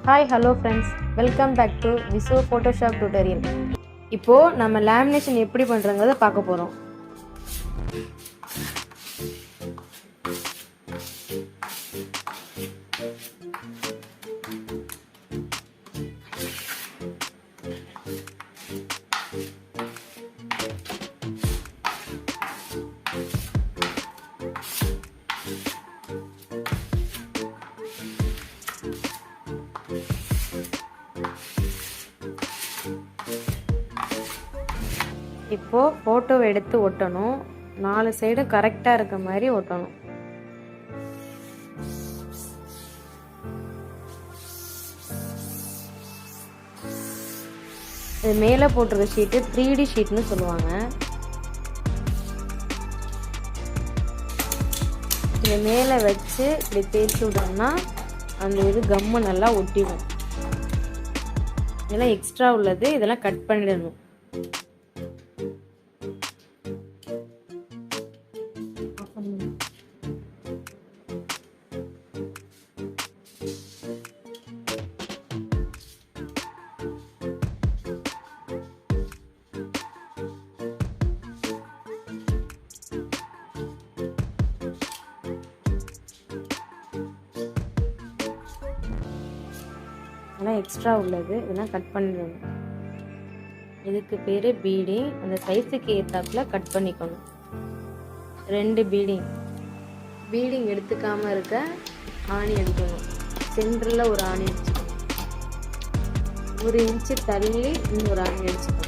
Hi, hello friends. Welcome back to Visu Photoshop tutorial. இப்போ நம்ம lamination எப்படி பண்றங்கறத பார்க்க போறோம். இப்போ போட்டோ எடுத்து ஒட்டணும். நாலு சைடு கரெக்டா இருக்க மாதிரி ஒட்டணும். இது மேலே போட்டிருக்க ஷீட்டு 3D ஷீட்னு சொல்லுவாங்க. இதை மேலே வச்சு இப்படி தேய்ச்சி விட்டோம்னா அந்த இது கம்மு நல்லா ஒட்டிடும். இதெல்லாம் எக்ஸ்ட்ரா உள்ளது, இதெல்லாம் கட் பண்ணிடணும். இதெல்லாம் எக்ஸ்ட்ரா உள்ளது, இதெல்லாம் கட் பண்ணிடணும். இதுக்கு பேர் பீடிங். அந்த சைஸுக்கு ஏற்றாப்புல கட் பண்ணிக்கணும். 2 பீடிங் எடுத்துக்காமல் இருக்க ஆணி அடிக்கணும். சென்டரில் ஒரு ஆணி அடிச்சுக்கணும். 1 இன்ச்சு தள்ளி இன்னொரு ஆணி அடிச்சுக்கணும்.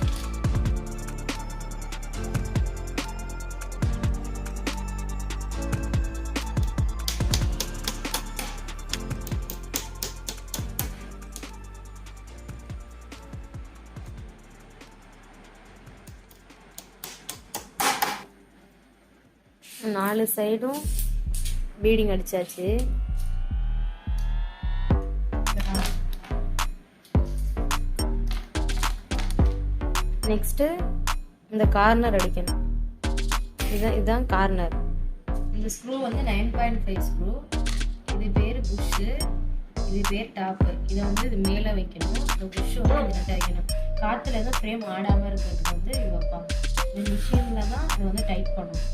நாலு சைடும் பீடிங் அடிச்சாச்சு. நெக்ஸ்ட் இந்த கார்னர் அடிக்கணும். இதுதான் கார்னர். இந்த ஸ்க்ரூ வந்து 9.5 ஸ்க்ரூ. இது பேர் புஷ்ஷு, இது பேர் டாப்பு. இதை வந்து இது மேலே வைக்கணும். இந்த புஷ்ஷு வந்து இந்த வைக்கணும். காற்றுல எதுவும் ஃப்ரேம் ஆடாமல் இருக்கிறதுக்கு வந்து இது வைப்பாங்க. இந்த மிஷினில் தான் இதை வந்து டைட் பண்ணணும்.